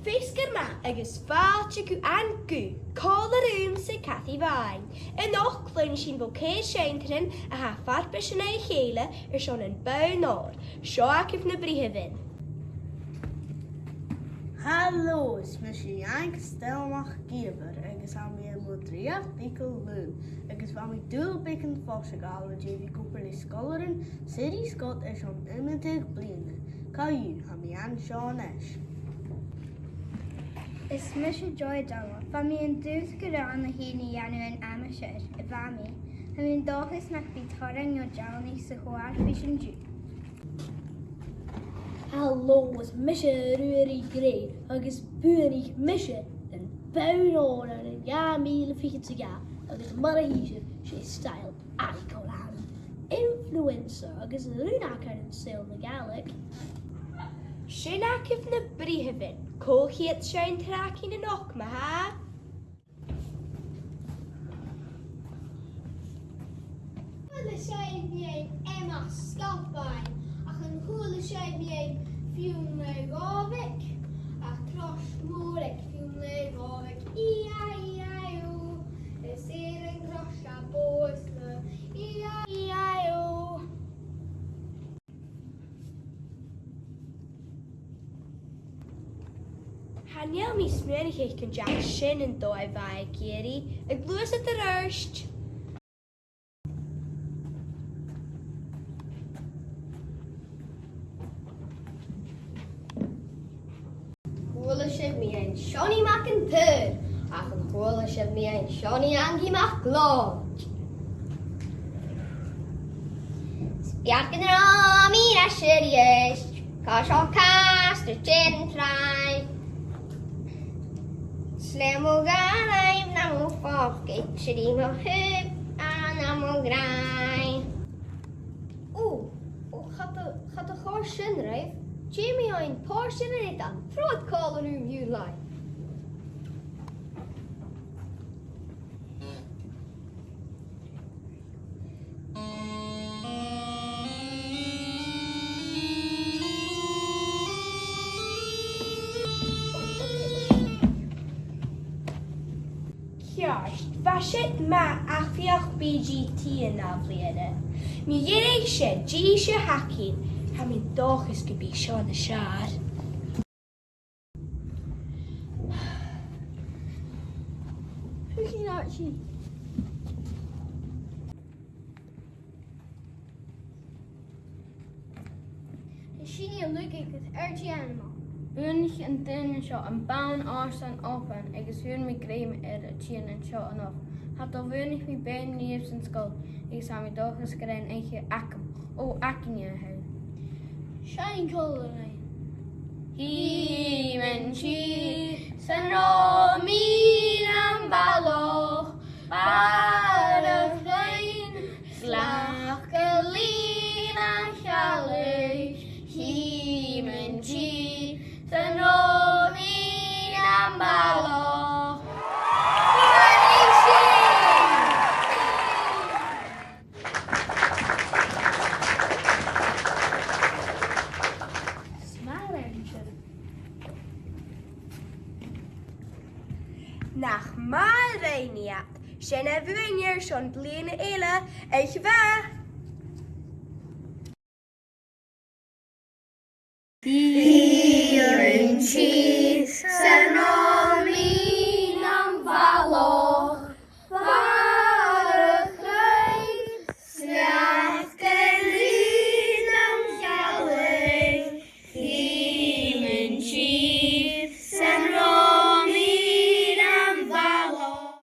Fisgur ma agus fáilte go angu, cólarúm sa cathy bhain. In ochlún sin bocéad séintarin a ha farpa sin é chéile son an bánór, seo acibh na bríomhin. Hallo, is misschien eigenlijk stelmach gever. Ik is aan mij modriacht dikkel leuk. Ik is van mij duurpikken vastgehouden. J.V. Cooper is scholarin. City Scott is om immentig blinden. Kan je aan mij aan Sean Ash. Is misje Joy Dalla. Van mij een duur gedaan na hier in janu en amateur. Van mij. En mijn dag is nog bitarang jo Johnny se hoar FilmG. Hallo, is misje ruirie grey, agus buurig misje een buinoor en een jaar miele vliegen te gaan, agus marahiezer, she style icon aan. Influencer, agus runa kan een sale na galak. Sin acibh na bríomhin, cóchiad sein trácin in ochma, ha? Hula séid mé Emma Scotbain ach an hula séid mé fiúm le gávic ach tros móric fiúm le gávic I-I-I-O is éar an gros a bós le I-I-I-O. Haniel mi smierig eich kun jack sin yn doi fai geri, y glwys at yr erst. Hula sib mi ein Shoni mac yn third, ac yn hula sib mi ein Shoni angi mac glod. Spiarc yn ram i'r asher iest, cos o cast y gin trai. Slem o garaif na mo ffoch, geit sydd i mo hyb a na mo grai. Gaat de gaar sin reif? Jamie ein paar sin in it dan, vroeg call room you like. Kjarst, fasit ma affiach BGT yn afliad. Mi yin eisiau, gi eisiau hacin, ha mi'n doch ys gybi Sean y siar. Pwysyn archie. Is Shini a look at RG animal. Unig en din seo an ban ásan open agus bhuain mi gréim ar a tían an seo an och. Hat al bhuanig mi ben níos an scol agus ha mi dochas gréin eiche acam ó acinne a heil. Shine color. Hi men si san ro mi an baloch bar a chlein slach a lín a chalech. Hi men si san ro mi an baloch. Nach maar reiniat, zijn er weer Sean blien eile, eich waar.